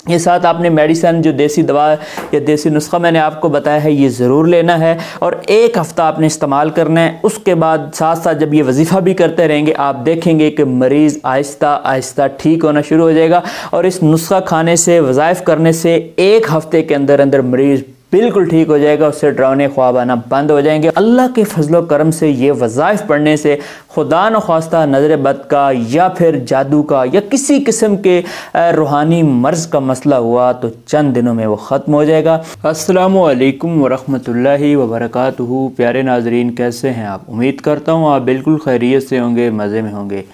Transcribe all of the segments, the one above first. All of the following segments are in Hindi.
ये साथ आपने मेडिसिन जो देसी दवा या देसी नुस्खा मैंने आपको बताया है ये ज़रूर लेना है और एक हफ़्ता आपने इस्तेमाल करना है। उसके बाद साथ साथ जब ये वजीफ़ा भी करते रहेंगे आप देखेंगे कि मरीज़ आहिस्ता आहिस्ता ठीक होना शुरू हो जाएगा और इस नुस्खा खाने से वज़ाइफ करने से एक हफ़्ते के अंदर अंदर मरीज़ बिल्कुल ठीक हो जाएगा, उससे डरावने ख्वाब आना बंद हो जाएंगे। अल्लाह के फजलो करम से ये वज़ाइफ पढ़ने से खुदा न ख्वास्ता नज़र बद का या फिर जादू का या किसी किस्म के रूहानी मर्ज़ का मसला हुआ तो चंद दिनों में वो ख़त्म हो जाएगा। अस्सलामु अलैकुम वरहमतुल्लाहि वबरकातुहू। प्यारे नाजरीन, कैसे हैं आप? उम्मीद करता हूँ आप बिल्कुल खैरियत से होंगे, मज़े में होंगे।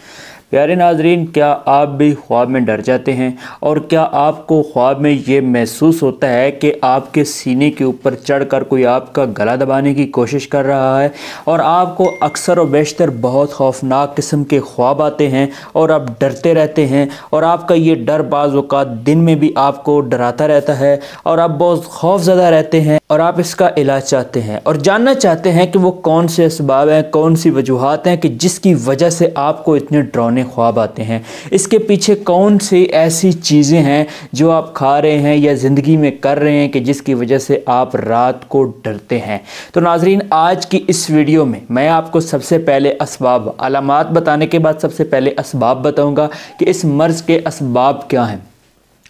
प्यारे नाजरीन, क्या आप भी ख्वाब में डर जाते हैं और क्या आपको ख्वाब में ये महसूस होता है कि आपके सीने के ऊपर चढ़कर कोई आपका गला दबाने की कोशिश कर रहा है और आपको अक्सर व बेशतर बहुत खौफनाक किस्म के ख्वाब आते हैं और आप डरते रहते हैं और आपका ये डर बाज़ औक़ात दिन में भी आपको डराता रहता है और आप बहुत खौफज़दा रहते हैं और आप इसका इलाज चाहते हैं और जानना चाहते हैं कि वो कौन से असबाब हैं, कौन सी वजूहात हैं कि जिसकी वजह से आपको इतने डरावने ख्वाब आते हैं। इसके पीछे कौन सी ऐसी चीज़ें हैं जो आप खा रहे हैं या ज़िंदगी में कर रहे हैं कि जिसकी वजह से आप रात को डरते हैं। तो नाजरीन, आज की इस वीडियो में मैं आपको सबसे पहले असबाब, अलामात बताने के बाद सबसे पहले असबाब बताऊंगा कि इस मर्ज़ के असबाब क्या हैं।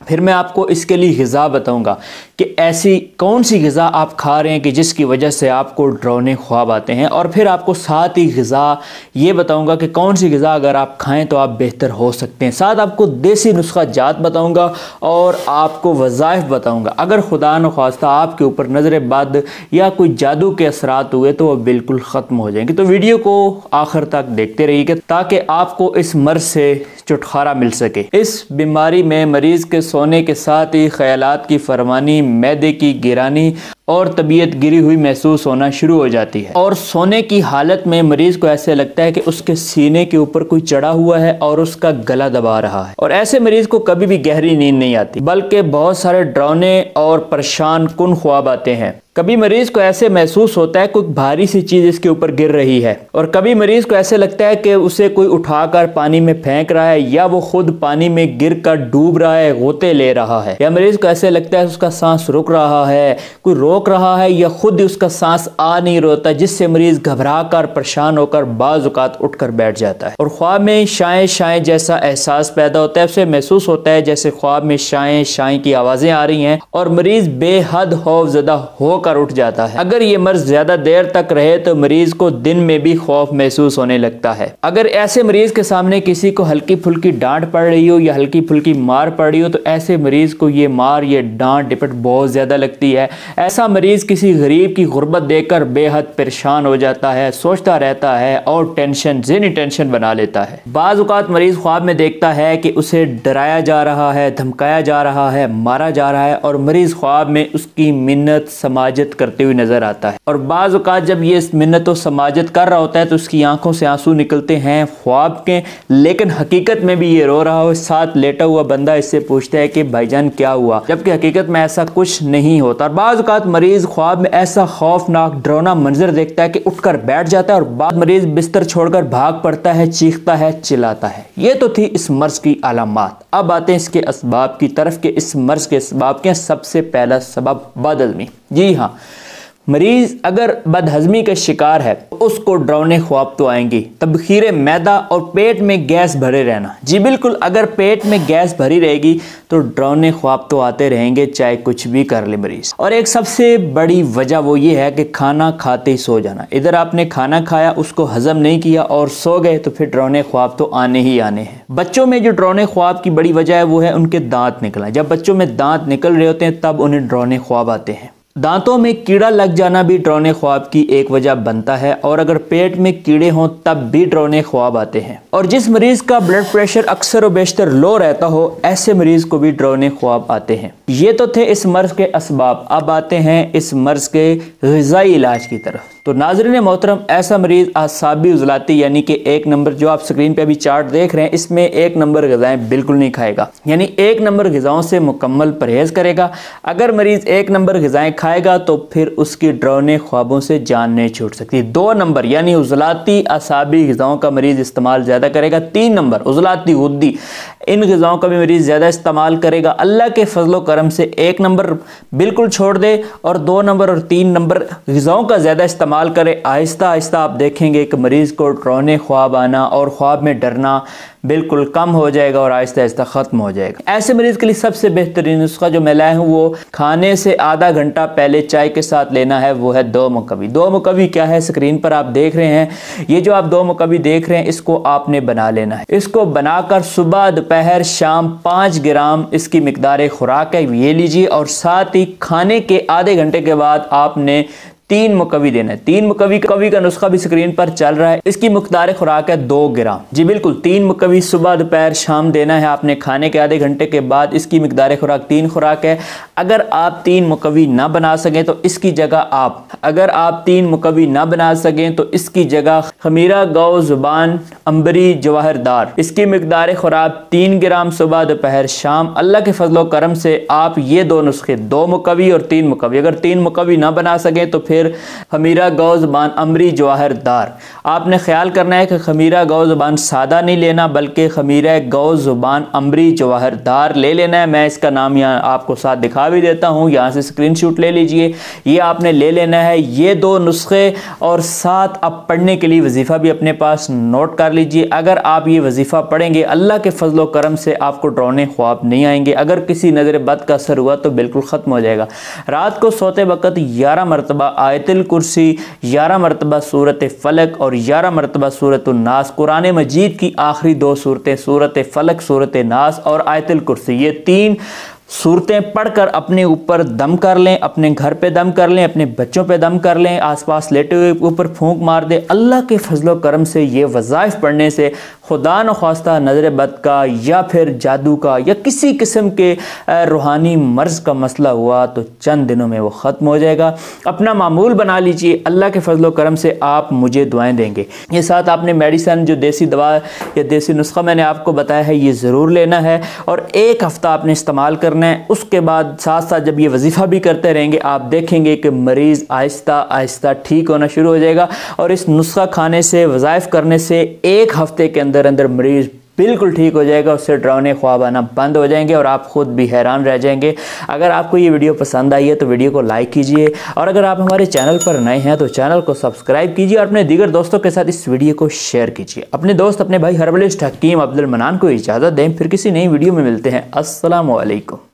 फिर मैं आपको इसके लिए ग़िज़ा बताऊंगा कि ऐसी कौन सी ग़िज़ा आप खा रहे हैं कि जिसकी वजह से आपको डरावने ख्वाब आते हैं और फिर आपको साथ ही ग़िज़ा ये बताऊंगा कि कौन सी ग़िज़ा अगर आप खाएं तो आप बेहतर हो सकते हैं। साथ आपको देसी नुस्खा जात बताऊंगा और आपको वज़ाइफ बताऊंगा। अगर खुदा न ख्वास्ता आपके ऊपर नज़र बद या कोई जादू के असरात हुए तो वह बिल्कुल ख़त्म हो जाएंगे। तो वीडियो को आखिर तक देखते रहिएगा ताकि आपको इस मर्ज़ से छुटकारा मिल सके। इस बीमारी में मरीज़ के सोने के साथ ही ख्यालात की फरमानी, मैदे की गिरानी और तबीयत गिरी हुई महसूस होना शुरू हो जाती है और सोने की हालत में मरीज़ को ऐसे लगता है कि उसके सीने के ऊपर कोई चढ़ा हुआ है और उसका गला दबा रहा है। और ऐसे मरीज़ को कभी भी गहरी नींद नहीं आती बल्कि बहुत सारे डरावने और परेशान कुन ख्वाब आते हैं। कभी मरीज़ को ऐसे महसूस होता है कोई भारी सी चीज़ इसके ऊपर गिर रही है और कभी मरीज़ को ऐसे लगता है कि उसे कोई उठाकर पानी में फेंक रहा है या वो खुद पानी में गिर कर डूब रहा है, गोते ले रहा है। या मरीज़ को ऐसे लगता है उसका सांस रुक रहा है, कोई रोक रहा है या खुद ही उसका सांस आ नहीं रोता, जिससे मरीज़ घबरा कर परेशान होकर बाज़ औक़ात उठ कर बैठ जाता है। और ख्वाब में शाएं शाएं जैसा एहसास पैदा होता है। उसे महसूस होता है जैसे ख्वाब में शाएं शाएं की आवाज़ें आ रही हैं और मरीज़ बेहद खौफज़दा हो कर उठ जाता है। अगर ये मर्ज़ ज्यादा देर तक रहे तो मरीज को दिन में भी खौफ महसूस होने लगता है। अगर ऐसे मरीज के सामने किसी को हल्की फुल्की डांट पड़ रही हो या हल्की फुल्की मार पड़ रही हो तो ऐसे मरीज को ये मार, ये डांट डिपट बहुत ज्यादा लगती है। ऐसा मरीज किसी गरीब की गुर्बत देखकर बेहद परेशान हो जाता है, सोचता रहता है और ज़हनी टेंशन बना लेता है। बाज़ औक़ात मरीज ख्वाब में देखता है कि उसे डराया जा रहा है, धमकाया जा रहा है, मारा जा रहा है और मरीज ख्वाब में उसकी मिन्नत समाजत करते हुए नजर आता है। और बाज़ औक़ात जब ये मिन्नत और समाजत कर रहा होता है तो उसकी आंखों से आंसू निकलते हैं ख्वाब के, लेकिन हकीकत में भी ये रो रहा हो। साथ लेटा हुआ बंदा इससे पूछता है कि भाईजान क्या हुआ, जबकि हकीकत में ऐसा कुछ नहीं होता। और बाज़ औक़ात मरीज ख्वाब में ऐसा खौफनाक डरावना मंजर देखता है कि उठकर बैठ जाता है और बाद मरीज बिस्तर छोड़कर भाग पड़ता है, चीखता है, चिल्लाता है। ये तो थी इस मर्ज की अलामात। अब आते हैं इसके असबाब की तरफ कि इस मर्ज के असबाब के सबसे पहला सबब बदहज़मी। जी हाँ, मरीज अगर बदहज़मी का शिकार है तो उसको डरावने ख्वाब तो आएंगी। तबखीर मैदा और पेट में गैस भरे रहना। जी बिल्कुल, अगर पेट में गैस भरी रहेगी तो डरावने ख्वाब तो आते रहेंगे, चाहे कुछ भी कर ले मरीज। और एक सबसे बड़ी वजह वो ये है कि खाना खाते ही सो जाना। इधर आपने खाना खाया, उसको हजम नहीं किया और सो गए तो फिर डरावने ख्वाब तो आने ही आने हैं। बच्चों में जो डरावने ख्वाब की बड़ी वजह है वो है उनके दांत निकलना। जब बच्चों में दांत निकल रहे होते हैं तब उन्हें डरावने ख्वाब आते हैं। दांतों में कीड़ा लग जाना भी डरावने ख्वाब की एक वजह बनता है और अगर पेट में कीड़े हों तब भी डरावने ख्वाब आते हैं। और जिस मरीज का ब्लड प्रेशर अक्सर व बेशतर लो रहता हो ऐसे मरीज को भी डरावने ख्वाब आते हैं। ये तो थे इस मर्ज के असबाब। अब आते हैं इस मर्ज के ग़िज़ाई इलाज की तरफ। तो नाज़रीन मोहतरम, ऐसा मरीज आसाबी उज़लाती यानी कि एक नंबर जो आप स्क्रीन पे अभी चार्ट देख रहे हैं इसमें एक नंबर ग़िज़ाएं बिल्कुल नहीं खाएगा, यानी एक नंबर ग़िज़ाओं से मुकम्मल परहेज करेगा। अगर मरीज एक नंबर ग़िज़ाएं खाएगा तो फिर उसकी डरावने ख्वाबों से जान नहीं छूट सकती। 2 नंबर यानी उज़लाती आसाबी ग़िज़ाओं का मरीज इस्तेमाल ज़्यादा करेगा। 3 नंबर उज़लाती गुद्दी, इन ग़िज़ाओं का भी मरीज़ ज़्यादा इस्तेमाल करेगा, अल्लाह के फजलो करम से 1 नंबर बिल्कुल छोड़ दे और 2 नंबर और 3 नंबर ग़िज़ाओं का ज़्यादा इस्तेमाल करे, आहिस्ता आहिस्ता आप देखेंगे कि मरीज़ को रोने ख्वाब आना और ख्वाब में डरना बिल्कुल कम हो जाएगा और आहिस्ता आहिस्ता ख़त्म हो जाएगा। ऐसे मरीज़ के लिए सबसे बेहतरीन नुस्खा जो मैं लाया हूँ वो खाने से आधा घंटा पहले चाय के साथ लेना है, वो है 2 मुकव्वी। 2 मुकव्वी क्या है, स्क्रीन पर आप देख रहे हैं, ये जो आप 2 मुकव्वी देख रहे हैं इसको आपने बना लेना है। इसको बनाकर सुबह दोपहर शाम 5 ग्राम इसकी मिकदार खुराक है, ये लीजिए। और साथ ही खाने के आधे घंटे के बाद आपने 3 मुकव्वी देना है। 3 मुकव्वी का नुस्खा भी स्क्रीन पर चल रहा है। इसकी मिकदार खुराक है 2 ग्राम। जी बिल्कुल, 3 मुकव्वी सुबह दोपहर शाम देना है आपने खाने के आधे घंटे के बाद। इसकी मिकदार खुराक 3 खुराक है। अगर आप 3 मुकव्वी ना बना सकें तो इसकी जगह आप 3 मुकव्वी ना बना सकें तो इसकी जगह खमीरा गौ जुबान अंबरी जवाहरदार, इसकी मिकदार खुराक 3 ग्राम सुबह दोपहर शाम। अल्लाह के फजलो करम से आप ये 2 नुस्खे 2 मुकव्वी और 3 मुकव्वी, अगर 3 मुकव्वी ना बना सकें तो फिर खमीरा गौ ज़ुबान अमरी जवाहरदार। आपने ख्याल करना है कि खमीरा गौ ज़ुबान सादा नहीं लेना बल्कि खमीरा गौ ज़ुबान अमरी जवाहरदार ले लेना है। मैं इसका नाम यहाँ आपको साथ दिखा भी देता हूँ, यहाँ से स्क्रीनशॉट ले लीजिए। ये आपने ले लेना है ये 2 नुस्खे और साथ आप पढ़ने के लिए वजीफ़ा भी अपने पास नोट कर लीजिए। अगर आप ये वजीफ़ा पढ़ेंगे अल्लाह के फजलो करम से आपको डरावने ख्वाब नहीं आएंगे। अगर किसी नज़र बद का असर हुआ तो बिल्कुल ख़त्म हो जाएगा। रात को सोते वक्त 11 मरतबा आयतुल कुर्सी, 11 मरतबा सूरत फलक और 11 मरतबा सूरत नास, कुरान मजीद की आखिरी 2 सूरतें सूरत फलक सूरत नास और आयतुल कुर्सी, ये 3 सूरतें पढ़कर अपने ऊपर दम कर लें, अपने घर पे दम कर लें, अपने बच्चों पे दम कर लें, आसपास लेटे हुए ऊपर फूंक मार दें। अल्लाह के फजलो करम से ये वज़ाइफ पढ़ने से खुदा न ख्वास्ता नज़र बद का या फिर जादू का या किसी किस्म के रूहानी मर्ज़ का मसला हुआ तो चंद दिनों में वो ख़त्म हो जाएगा। अपना मामूल बना लीजिए, अल्लाह के फजलो करम से आप मुझे दुआएं देंगे। ये साथ आपने मेडिसन जो देसी दवा या देसी नुस्खा मैंने आपको बताया है ये ज़रूर लेना है और 1 हफ़्ता आपने इस्तेमाल करना है। उसके बाद साथ साथ जब ये वजीफ़ा भी करते रहेंगे आप देखेंगे कि मरीज़ आहिस्ता आहिस्ता ठीक होना शुरू हो जाएगा और इस नुस्खा खाने से वज़ाइफ करने से 1 हफ़्ते के अंदर अंदर मरीज़ बिल्कुल ठीक हो जाएगा, उससे डरावने ख्वाब आना बंद हो जाएंगे और आप खुद भी हैरान रह जाएंगे। अगर आपको ये वीडियो पसंद आई है तो वीडियो को लाइक कीजिए और अगर आप हमारे चैनल पर नए हैं तो चैनल को सब्सक्राइब कीजिए और अपने दीगर दोस्तों के साथ इस वीडियो को शेयर कीजिए। अपने दोस्त अपने भाई हर्बलिस्ट हकीम अब्दुल मनान को इजाज़त दें, फिर किसी नई वीडियो में मिलते हैं। अस्सलामु अलैकुम।